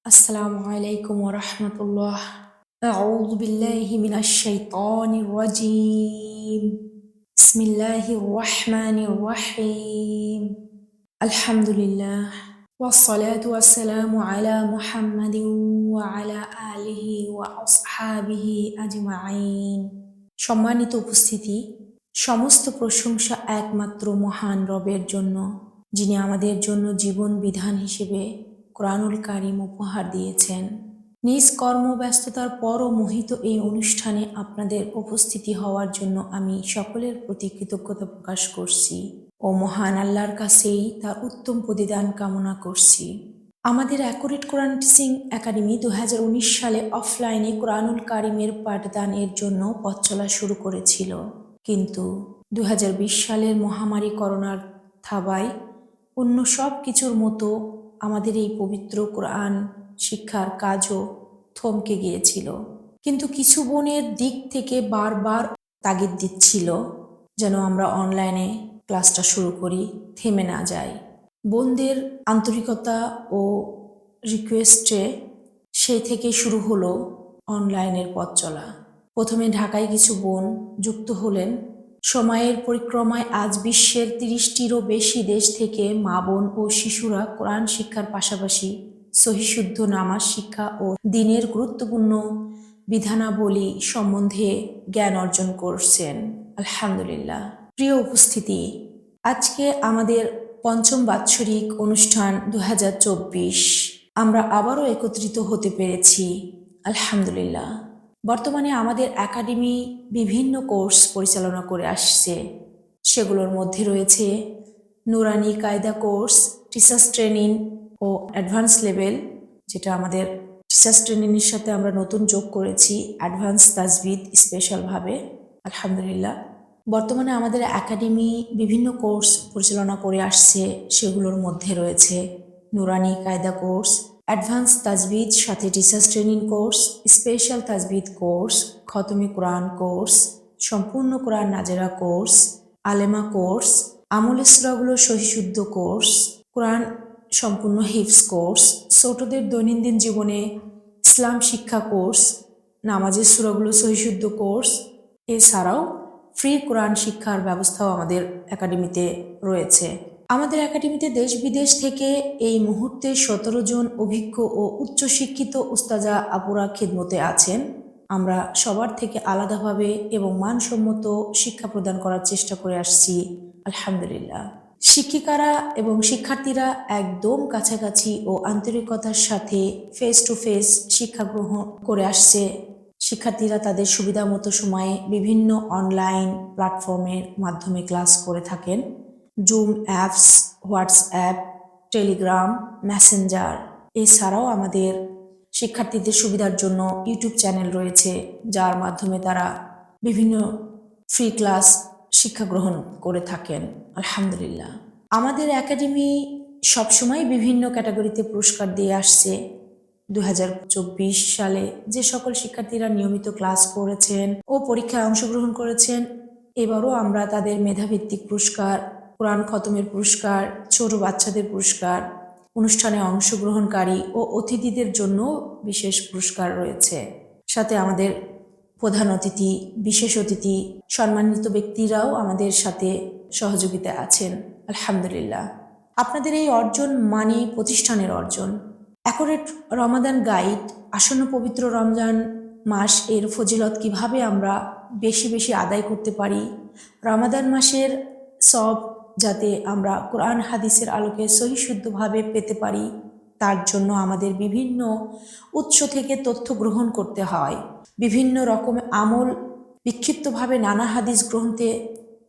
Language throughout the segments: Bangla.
السلام عليكم ورحمة الله. أعوذ بالله من الشيطان الرجيم. بسم الله الرحمن الرحيم. الحمد لله والصلاة والسلام على محمد وعلى آله وأصحابه أجمعين. সম্মানিত উপস্থিতি, সমস্ত প্রশংসা একমাত্র মহান রবের জন্য, যিনি আমাদের জন্য জীবন বিধান হিসেবে কোরআনুল কারীম উপহার দিয়েছেন। নিজ কর্মব্যস্ততার পরও মোহিত এই অনুষ্ঠানে আপনাদের উপস্থিতি হওয়ার জন্য আমি সকলের প্রতি কৃতজ্ঞতা প্রকাশ করছি ও মহান আল্লাহর কাছেই তার উত্তম প্রতিদান কামনা করছি। আমাদের অ্যাকুরেট কোরআন টিচিং একাডেমি 2019 সালে অফলাইনে কোরআনুল কারীমের পাঠদানের জন্য পথ চলা শুরু করেছিল, কিন্তু 2020 সালের মহামারী করোনার থাবায় অন্য সব কিছুর মতো আমাদের এই পবিত্র কোরআন শিক্ষার কাজও থমকে গিয়েছিল। কিন্তু কিছু বোনের দিক থেকে বারবার তাগিদ দিচ্ছিল যেন আমরা অনলাইনে ক্লাসটা শুরু করি, থেমে না যায়। বোনদের আন্তরিকতা ও রিকোয়েস্টে সেই থেকে শুরু হলো অনলাইনের পথ চলা। প্রথমে ঢাকায় কিছু বোন যুক্ত হলেন। সময়ের পরিক্রমায় আজ বিশ্বের 30টিরও বেশি দেশ থেকে মা বোন ও শিশুরা কোরআন শিক্ষার পাশাপাশি সহিশুদ্ধ নামাজ শিক্ষা ও দ্বীনের গুরুত্বপূর্ণ বিধানাবলী সম্বন্ধে জ্ঞান অর্জন করছেন। আলহামদুলিল্লাহ। প্রিয় উপস্থিতি, আজকে আমাদের পঞ্চম বাৎসরিক অনুষ্ঠান 2024 আমরা আবারও একত্রিত হতে পেরেছি, আলহামদুলিল্লাহ। বর্তমানে আমাদের একাডেমি বিভিন্ন কোর্স পরিচালনা করে আসছে। সেগুলোর মধ্যে রয়েছে নুরানি কায়দা কোর্স, টিচার্স ট্রেনিং ও অ্যাডভান্স লেভেল, যেটা আমাদের টিচার্স ট্রেনিংয়ের সাথে আমরা নতুন যোগ করেছি অ্যাডভান্স তাজবিদ স্পেশালভাবে, আলহামদুলিল্লাহ। বর্তমানে আমাদের একাডেমি বিভিন্ন কোর্স পরিচালনা করে আসছে। সেগুলোর মধ্যে রয়েছে নুরানি কায়দা কোর্স, অ্যাডভান্স তাজবিদ সাথে টিচার্স ট্রেনিং কোর্স, স্পেশাল তাজবিদ কোর্স, খতমে কোরআন কোর্স, সম্পূর্ণ কোরআন নাজেরা কোর্স, আলেমা কোর্স, আমলে সূরাগুলো সহিশুদ্ধ কোর্স, কোরআন সম্পূর্ণ হিফজ কোর্স, ছোটদের দৈনন্দিন জীবনে ইসলাম শিক্ষা কোর্স, নামাজের সূরাগুলো সহিশুদ্ধ কোর্স, এছাড়াও ফ্রি কোরআন শিক্ষার ব্যবস্থাও আমাদের একাডেমিতে রয়েছে। আমাদের একাডেমিতে দেশ বিদেশ থেকে এই মুহূর্তে 17 জন অভিজ্ঞ ও উচ্চশিক্ষিত উস্তাজা আপুরা খিদমতে আছেন। আমরা সবার থেকে আলাদাভাবে এবং মানসম্মত শিক্ষা প্রদান করার চেষ্টা করে আসছি, আলহামদুলিল্লাহ। শিক্ষিকারা এবং শিক্ষার্থীরা একদম কাছাকাছি ও আন্তরিকতার সাথে ফেস টু ফেস শিক্ষা গ্রহণ করে আসছে। শিক্ষার্থীরা তাদের সুবিধা মতো সময়ে বিভিন্ন অনলাইন প্ল্যাটফর্মের মাধ্যমে ক্লাস করে থাকেন। Zoom apps, WhatsApp, Telegram, Messenger, এছাড়াও আমাদের শিক্ষার্থীদের সুবিধার জন্য ইউটিউব চ্যানেল রয়েছে, যার মাধ্যমে তারা বিভিন্ন ফ্রি ক্লাস শিক্ষা গ্রহণ করে থাকেন, আলহামদুলিল্লাহ। আমাদের একাডেমি সবসময় বিভিন্ন ক্যাটাগরিতে পুরস্কার দিয়ে আসছে। 2024 সালে যে সকল শিক্ষার্থীরা নিয়মিত ক্লাস করেছেন ও পরীক্ষায় অংশগ্রহণ করেছেন, এবারও আমরা তাদের মেধাভিত্তিক পুরস্কার, কোরআন খতমের পুরস্কার, ছোট বাচ্চাদের পুরস্কার, অনুষ্ঠানে অংশগ্রহণকারী ও অতিথিদের জন্য বিশেষ পুরস্কার রয়েছে। সাথে আমাদের প্রধান অতিথি, বিশেষ অতিথি, সম্মানিত ব্যক্তিরাও আমাদের সাথে সহযোগিতা আছেন, আলহামদুলিল্লাহ। আপনাদের এই অর্জন মানে প্রতিষ্ঠানের অর্জন। অ্যাকুরেট রমাদান গাইড, আসন্ন পবিত্র রমজান মাস এর ফজিলত কিভাবে আমরা বেশি বেশি আদায় করতে পারি, রমাদান মাসের সব যাতে আমরা কোরআন হাদিসের আলোকে সহিশুদ্ধভাবে পেতে পারি, তার জন্য আমাদের বিভিন্ন উৎস থেকে তথ্য গ্রহণ করতে হয়। বিভিন্ন রকমের আমল বিক্ষিপ্তভাবে নানা হাদিস গ্রন্থে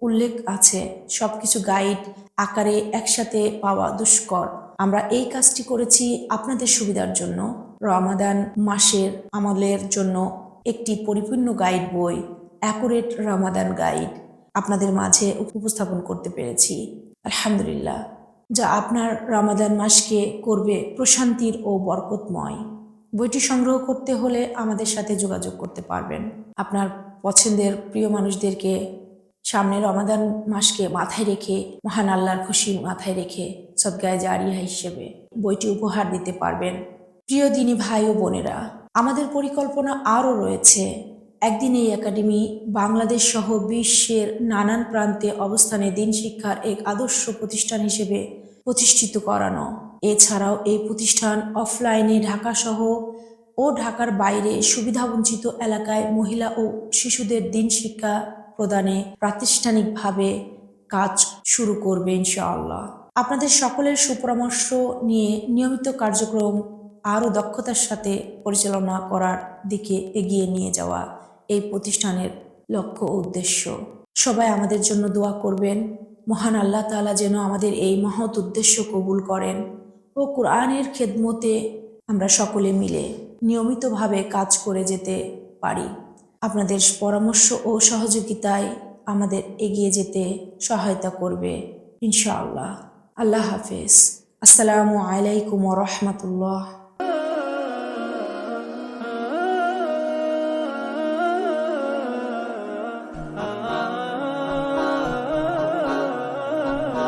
উল্লেখ আছে। সব কিছু গাইড আকারে একসাথে পাওয়া দুষ্কর। আমরা এই কাজটি করেছি আপনাদের সুবিধার জন্য। রমাদান মাসের আমলের জন্য একটি পরিপূর্ণ গাইড বই, অ্যাকুরেট রমাদান গাইড, আপনাদের মাঝে উপস্থাপন করতে পেরেছি, আলহামদুলিল্লাহ, যা আপনার রমাদান মাসকে করবে প্রশান্তির ও বরকতময়। বইটি সংগ্রহ করতে হলে আমাদের সাথে যোগাযোগ করতে পারবেন। আপনার পছন্দের প্রিয় মানুষদেরকে সামনে রমাদান মাসকে মাথায় রেখে, মহান আল্লাহর খুশি মাথায় রেখে সদকায়ে জারিয়া হিসেবে বইটি উপহার দিতে পারবেন। প্রিয় দিনী ভাই ও বোনেরা, আমাদের পরিকল্পনা আরও রয়েছে। একদিন এই একাডেমি বাংলাদেশ সহ বিশ্বের নানান প্রান্তে অবস্থানে দিন শিক্ষার এক আদর্শ প্রতিষ্ঠান হিসেবে প্রতিষ্ঠিত করানো। এছাড়াও এই প্রতিষ্ঠান অফলাইনে ঢাকা সহ ও ঢাকার বাইরে সুবিধাবঞ্চিত এলাকায় মহিলা ও শিশুদের দিন শিক্ষা প্রদানে প্রাতিষ্ঠানিকভাবে কাজ শুরু করবে ইনশাআল্লাহ। আপনাদের সকলের সুপরামর্শ নিয়ে নিয়মিত কার্যক্রম আরও দক্ষতার সাথে পরিচালনা করার দিকে এগিয়ে নিয়ে যাওয়া এই প্রতিষ্ঠানের লক্ষ্য ও উদ্দেশ্য। সবাই আমাদের জন্য দোয়া করবেন, মহান আল্লাহ তাআলা যেন আমাদের এই মহৎ উদ্দেশ্য কবুল করেন ও কোরআনের খেদমতে আমরা সকলে মিলে নিয়মিতভাবে কাজ করে যেতে পারি। আপনাদের পরামর্শ ও সহযোগিতায় আমাদের এগিয়ে যেতে সহায়তা করবে ইনশাআল্লাহ। আল্লাহ হাফেজ। আসসালামু আলাইকুম ওয়া রাহমাতুল্লাহ।